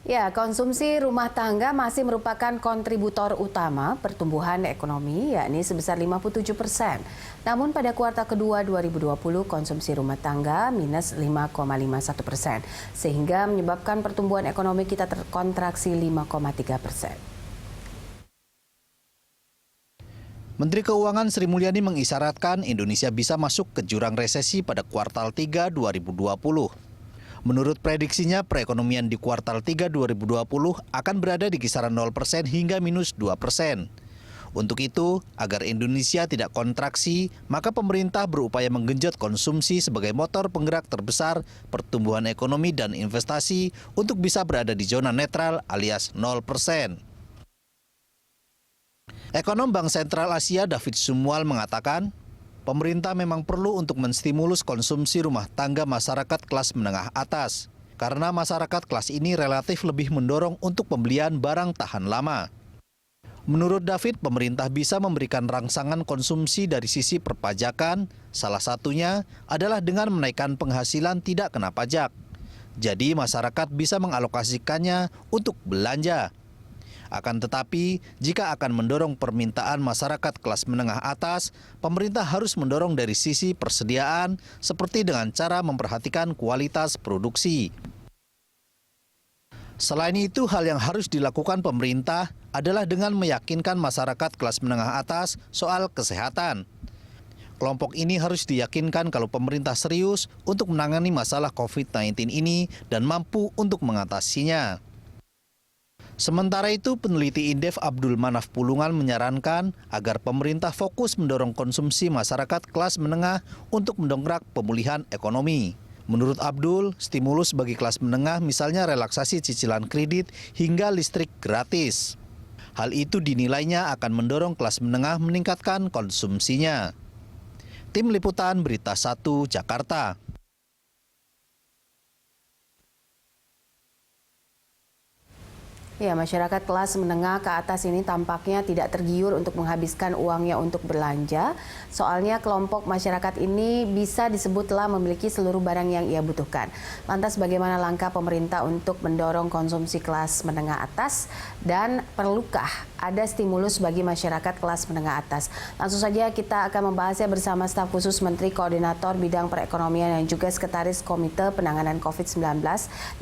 Ya, konsumsi rumah tangga masih merupakan kontributor utama pertumbuhan ekonomi, yakni sebesar 57%. Namun pada kuartal kedua 2020, konsumsi rumah tangga minus 5,51%, sehingga menyebabkan pertumbuhan ekonomi kita terkontraksi 5,3%. Menteri Keuangan Sri Mulyani mengisyaratkan Indonesia bisa masuk ke jurang resesi pada kuartal 3 2020. Menurut prediksinya, perekonomian di kuartal 3 2020 akan berada di kisaran 0% hingga minus 2%. Untuk itu, agar Indonesia tidak kontraksi, maka pemerintah berupaya menggenjot konsumsi sebagai motor penggerak terbesar pertumbuhan ekonomi dan investasi untuk bisa berada di zona netral alias 0%. Ekonom Bank Sentral Asia David Sumual mengatakan, pemerintah memang perlu untuk menstimulus konsumsi rumah tangga masyarakat kelas menengah atas, karena masyarakat kelas ini relatif lebih mendorong untuk pembelian barang tahan lama. Menurut David, pemerintah bisa memberikan rangsangan konsumsi dari sisi perpajakan, salah satunya adalah dengan menaikkan penghasilan tidak kena pajak. Jadi masyarakat bisa mengalokasikannya untuk belanja. Akan tetapi, jika akan mendorong permintaan masyarakat kelas menengah atas, pemerintah harus mendorong dari sisi persediaan seperti dengan cara memperhatikan kualitas produksi. Selain itu, hal yang harus dilakukan pemerintah adalah dengan meyakinkan masyarakat kelas menengah atas soal kesehatan. Kelompok ini harus diyakinkan kalau pemerintah serius untuk menangani masalah COVID-19 ini dan mampu untuk mengatasinya. Sementara itu, peneliti Indef Abdul Manaf Pulungan menyarankan agar pemerintah fokus mendorong konsumsi masyarakat kelas menengah untuk mendongkrak pemulihan ekonomi. Menurut Abdul, stimulus bagi kelas menengah misalnya relaksasi cicilan kredit hingga listrik gratis. Hal itu dinilainya akan mendorong kelas menengah meningkatkan konsumsinya. Tim Liputan Berita 1 Jakarta. Ya, masyarakat kelas menengah ke atas ini tampaknya tidak tergiur untuk menghabiskan uangnya untuk belanja. Soalnya kelompok masyarakat ini bisa disebut telah memiliki seluruh barang yang ia butuhkan. Lantas bagaimana langkah pemerintah untuk mendorong konsumsi kelas menengah atas? Dan perlukah ada stimulus bagi masyarakat kelas menengah atas? Langsung saja kita akan membahasnya bersama staf khusus Menteri Koordinator Bidang Perekonomian dan juga Sekretaris Komite Penanganan COVID-19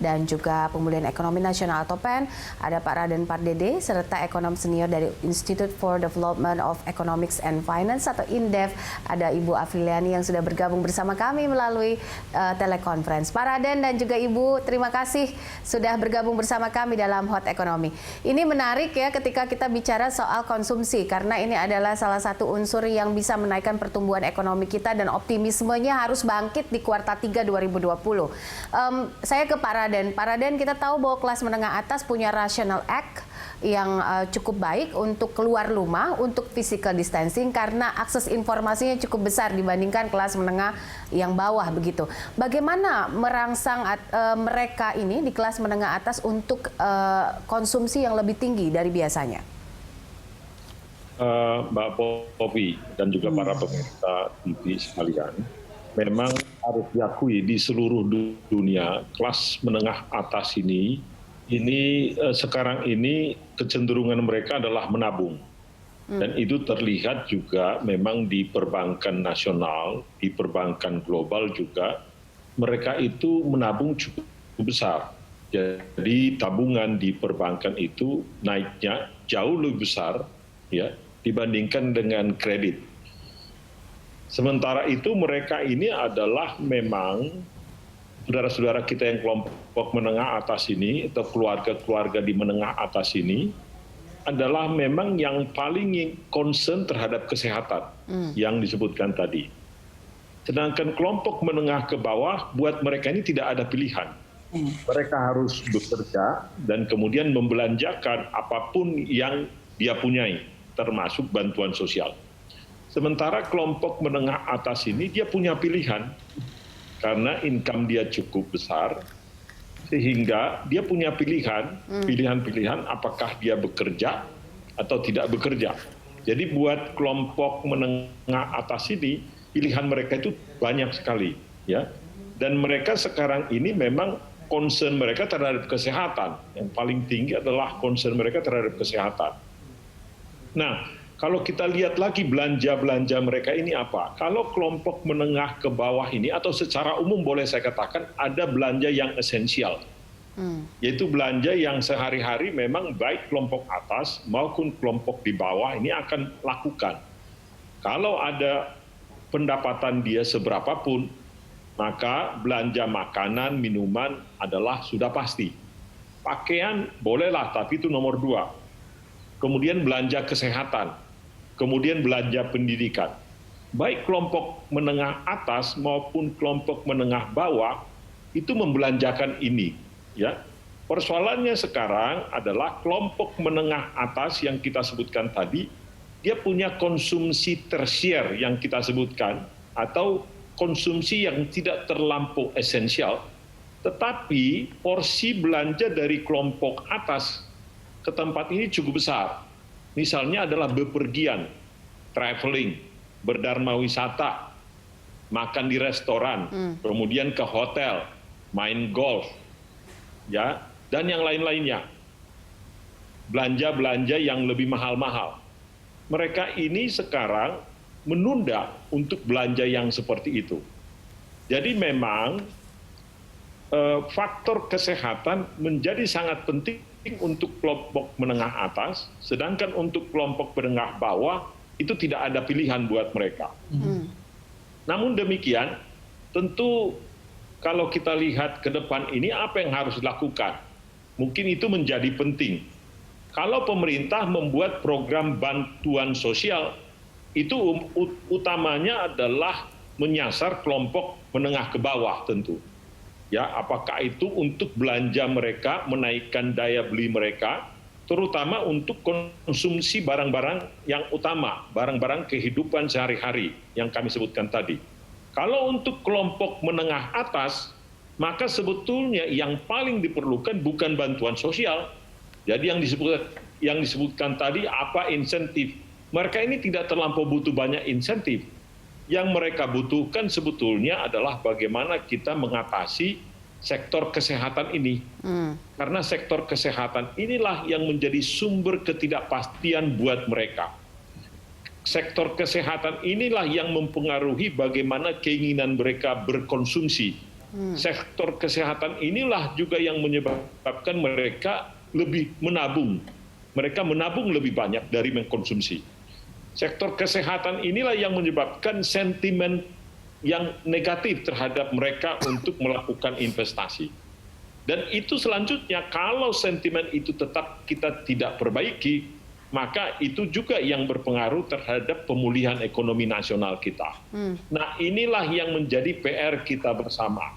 dan juga Pemulihan Ekonomi Nasional atau PEN. Ada Pak Raden Pardede, serta ekonom senior dari Institute for Development of Economics and Finance atau INDEF. Ada Ibu Afriliani yang sudah bergabung bersama kami melalui telekonferensi. Pak Raden dan juga Ibu, terima kasih sudah bergabung bersama kami dalam Hot Economy. Ini menarik ya ketika kita bicara soal konsumsi, karena ini adalah salah satu unsur yang bisa menaikkan pertumbuhan ekonomi kita dan optimismenya harus bangkit di kuartal 3 2020. Saya ke Pak Raden. Pak Raden, kita tahu bahwa kelas menengah atas punya Rational Act yang cukup baik untuk keluar rumah, untuk physical distancing karena akses informasinya cukup besar dibandingkan kelas menengah yang bawah begitu. Bagaimana merangsang mereka ini di kelas menengah atas untuk konsumsi yang lebih tinggi dari biasanya? Mbak Popi dan juga para pemirsa TV sekalian, memang harus diakui di seluruh dunia kelas menengah atas ini sekarang ini kecenderungan mereka adalah menabung. Dan itu terlihat juga memang di perbankan nasional, di perbankan global juga, mereka itu menabung cukup besar. Jadi tabungan di perbankan itu naiknya jauh lebih besar ya dibandingkan dengan kredit. Sementara itu mereka ini adalah memang saudara-saudara kita yang kelompok menengah atas ini atau keluarga-keluarga di menengah atas ini adalah memang yang paling concern terhadap kesehatan yang disebutkan tadi. Sedangkan kelompok menengah ke bawah buat mereka ini tidak ada pilihan. Mereka harus bekerja dan kemudian membelanjakan apapun yang dia punyai, termasuk bantuan sosial. Sementara kelompok menengah atas ini dia punya pilihan. Karena income dia cukup besar, sehingga dia punya pilihan-pilihan apakah dia bekerja atau tidak bekerja. Jadi buat kelompok menengah atas ini, pilihan mereka itu banyak sekali. Ya. Dan mereka sekarang ini memang concern mereka terhadap kesehatan. Yang paling tinggi adalah concern mereka terhadap kesehatan. Nah, kalau kita lihat lagi belanja-belanja mereka ini apa? Kalau kelompok menengah ke bawah ini, atau secara umum boleh saya katakan, ada belanja yang esensial. Yaitu belanja yang sehari-hari memang baik kelompok atas maupun kelompok di bawah ini akan lakukan. Kalau ada pendapatan dia seberapapun, maka belanja makanan, minuman adalah sudah pasti. Pakaian bolehlah, tapi itu nomor 2. Kemudian belanja kesehatan, kemudian belanja pendidikan. Baik kelompok menengah atas maupun kelompok menengah bawah itu membelanjakan ini. Ya, persoalannya sekarang adalah kelompok menengah atas yang kita sebutkan tadi, dia punya konsumsi tersier yang kita sebutkan, atau konsumsi yang tidak terlampau esensial, tetapi porsi belanja dari kelompok atas ke tempat ini cukup besar. Misalnya adalah bepergian, traveling, berdharma wisata, makan di restoran, kemudian ke hotel, main golf, ya, dan yang lain-lainnya. Belanja-belanja yang lebih mahal-mahal. Mereka ini sekarang menunda untuk belanja yang seperti itu. Jadi memang faktor kesehatan menjadi sangat penting untuk kelompok menengah atas, sedangkan untuk kelompok menengah bawah itu tidak ada pilihan buat mereka. Namun demikian, tentu kalau kita lihat ke depan ini apa yang harus dilakukan, mungkin itu menjadi penting. Kalau pemerintah membuat program bantuan sosial, itu utamanya adalah menyasar kelompok menengah ke bawah tentu. Ya, apakah itu untuk belanja mereka, menaikkan daya beli mereka, terutama untuk konsumsi barang-barang yang utama, barang-barang kehidupan sehari-hari yang kami sebutkan tadi. Kalau untuk kelompok menengah atas, maka sebetulnya yang paling diperlukan bukan bantuan sosial. Jadi yang disebutkan tadi apa insentif. Mereka ini tidak terlampau butuh banyak insentif. Yang mereka butuhkan sebetulnya adalah bagaimana kita mengatasi sektor kesehatan ini. Karena sektor kesehatan inilah yang menjadi sumber ketidakpastian buat mereka. Sektor kesehatan inilah yang mempengaruhi bagaimana keinginan mereka berkonsumsi. Sektor kesehatan inilah juga yang menyebabkan mereka lebih menabung. Mereka menabung lebih banyak dari mengkonsumsi. Sektor kesehatan inilah yang menyebabkan sentimen yang negatif terhadap mereka untuk melakukan investasi. Dan itu selanjutnya, kalau sentimen itu tetap kita tidak perbaiki, maka itu juga yang berpengaruh terhadap pemulihan ekonomi nasional kita. Nah, inilah yang menjadi PR kita bersama.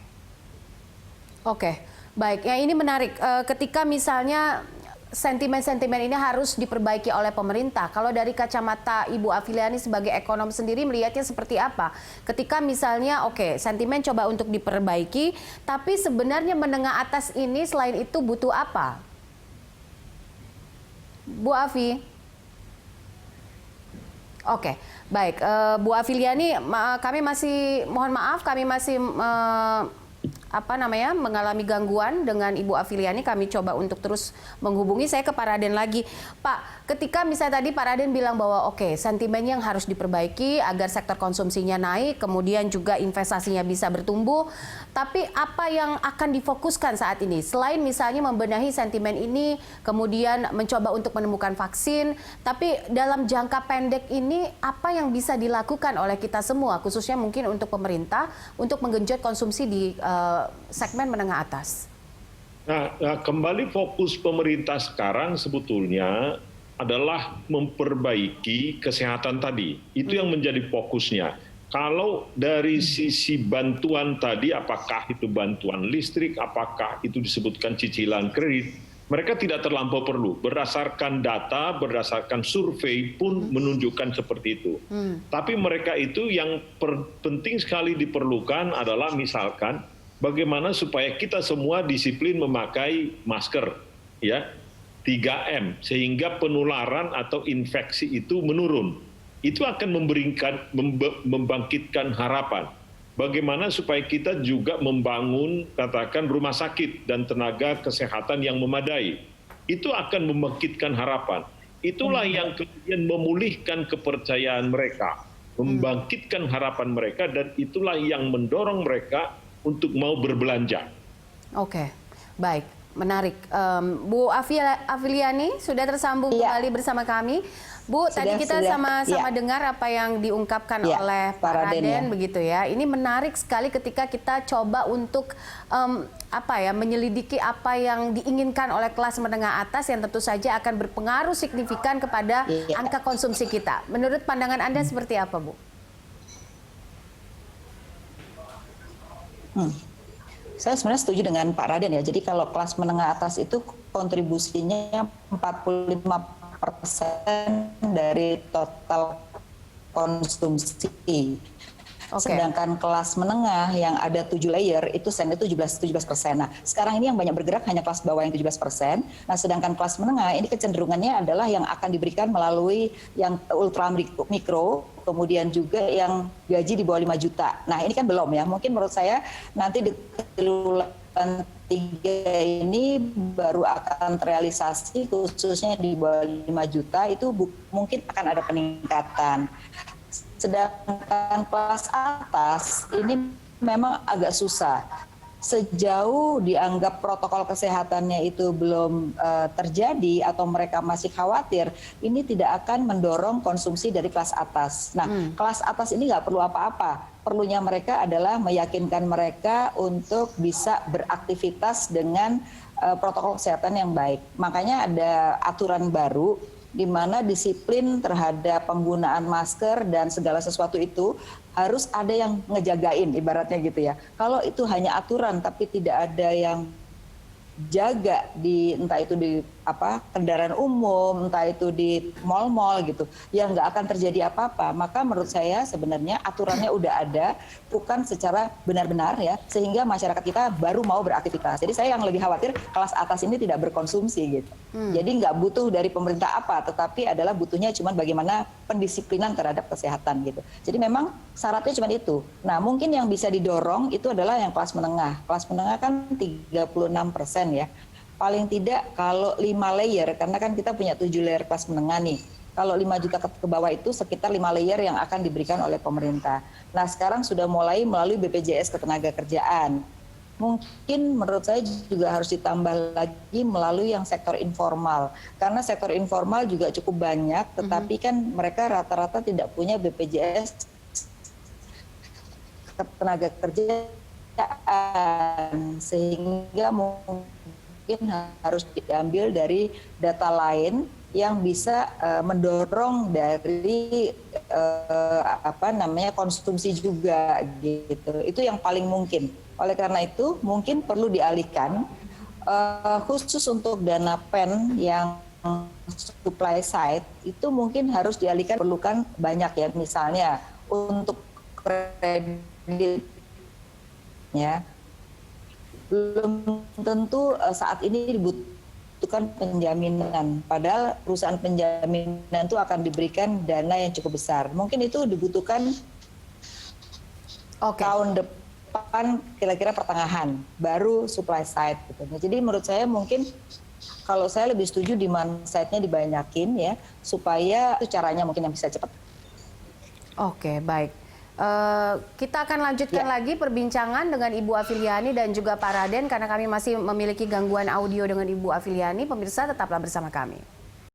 Oke, baik. Ya, ini menarik. Ketika misalnya sentimen-sentimen ini harus diperbaiki oleh pemerintah. Kalau dari kacamata Ibu Afiliani sebagai ekonom sendiri melihatnya seperti apa? Ketika misalnya, sentimen coba untuk diperbaiki, tapi sebenarnya menengah atas ini selain itu butuh apa? Bu Afi? Oke, baik. Bu Afiliani, kami masih, mohon maaf, kami masih mengalami gangguan dengan Ibu Afiliani. Kami coba untuk terus menghubungi. Saya ke Pak Raden lagi. Pak, ketika misalnya tadi Pak Raden bilang bahwa sentimennya yang harus diperbaiki agar sektor konsumsinya naik, kemudian juga investasinya bisa bertumbuh. Tapi apa yang akan difokuskan saat ini? Selain misalnya membenahi sentimen ini, kemudian mencoba untuk menemukan vaksin, tapi dalam jangka pendek ini apa yang bisa dilakukan oleh kita semua, khususnya mungkin untuk pemerintah, untuk menggenjot konsumsi di segmen menengah atas? Nah, kembali fokus pemerintah sekarang sebetulnya adalah memperbaiki kesehatan tadi. Itu yang menjadi fokusnya. Kalau dari sisi bantuan tadi, apakah itu bantuan listrik, apakah itu disebutkan cicilan kredit, mereka tidak terlampau perlu. Berdasarkan data, berdasarkan survei pun menunjukkan seperti itu. Tapi mereka itu yang penting sekali diperlukan adalah misalkan bagaimana supaya kita semua disiplin memakai masker, ya, 3M, sehingga penularan atau infeksi itu menurun. Itu akan membangkitkan harapan. bagaimana supaya kita juga membangun katakan rumah sakit dan tenaga kesehatan yang memadai. Itu akan membangkitkan harapan. Itulah yang kemudian memulihkan kepercayaan mereka, membangkitkan harapan mereka, dan itulah yang mendorong mereka untuk mau berbelanja. Oke, baik, menarik. Bu Afiliani sudah tersambung kembali bersama kami. Bu, tadi kita sama-sama dengar apa yang diungkapkan oleh Pak Raden, begitu ya. Ini menarik sekali ketika kita coba untuk menyelidiki apa yang diinginkan oleh kelas menengah atas yang tentu saja akan berpengaruh signifikan kepada angka konsumsi kita. Menurut pandangan Anda seperti apa, Bu? Saya sebenarnya setuju dengan Pak Raden ya. Jadi kalau kelas menengah atas itu kontribusinya 45% dari total konsumsi. Sedangkan kelas menengah yang ada 7 layer itu sennya 17%. Nah, sekarang ini yang banyak bergerak hanya kelas bawah yang 17%. Nah, sedangkan kelas menengah ini kecenderungannya adalah yang akan diberikan melalui yang ultra mikro, kemudian juga yang gaji di bawah 5 juta. Nah, ini kan belum ya. Mungkin menurut saya nanti di triwulan 3 ini baru akan terrealisasi, khususnya di bawah 5 juta itu mungkin akan ada peningkatan. Sedangkan kelas atas ini memang agak susah. Sejauh dianggap protokol kesehatannya itu belum terjadi atau mereka masih khawatir, ini tidak akan mendorong konsumsi dari kelas atas. Nah, kelas atas ini nggak perlu apa-apa. Perlunya mereka adalah meyakinkan mereka untuk bisa beraktivitas dengan protokol kesehatan yang baik. Makanya ada aturan baru di mana disiplin terhadap penggunaan masker dan segala sesuatu itu harus ada yang ngejagain, ibaratnya gitu ya. Kalau itu hanya aturan tapi tidak ada yang jaga di entah itu di kendaraan umum, entah itu di mal-mal gitu, yang nggak akan terjadi apa-apa. Maka menurut saya sebenarnya aturannya udah ada, bukan secara benar-benar ya, sehingga masyarakat kita baru mau beraktivitas. Jadi saya yang lebih khawatir kelas atas ini tidak berkonsumsi gitu. Jadi nggak butuh dari pemerintah apa, tetapi adalah butuhnya cuma bagaimana pendisiplinan terhadap kesehatan gitu. Jadi memang syaratnya cuma itu. Nah, mungkin yang bisa didorong itu adalah yang kelas menengah. Kelas menengah kan 36% ya. Paling tidak kalau 5 layer, karena kan kita punya 7 layer kelas menengah nih. Kalau 5 juta ke bawah itu sekitar 5 layer yang akan diberikan oleh pemerintah. Nah, sekarang sudah mulai melalui BPJS Ketenagakerjaan. Mungkin menurut saya juga harus ditambah lagi melalui yang sektor informal. Karena sektor informal juga cukup banyak, tetapi kan mereka rata-rata tidak punya BPJS Ketenagakerjaan. Sehingga mungkin harus diambil dari data lain yang bisa mendorong dari konsumsi juga gitu. Itu yang paling mungkin. Oleh karena itu mungkin perlu dialihkan khusus untuk dana PEN yang supply side itu mungkin harus dialihkan, perlukan banyak ya, misalnya untuk kredit ya. Belum tentu saat ini dibutuhkan penjaminan, padahal perusahaan penjaminan itu akan diberikan dana yang cukup besar. Mungkin itu dibutuhkan tahun depan, kira-kira pertengahan, baru supply side gitu. Jadi menurut saya mungkin kalau saya lebih setuju demand side-nya dibanyakin ya, supaya itu caranya mungkin yang bisa cepat. Oke, baik. Kita akan lanjutkan lagi perbincangan dengan Ibu Afiliani dan juga Pak Raden karena kami masih memiliki gangguan audio dengan Ibu Afiliani. Pemirsa tetaplah bersama kami.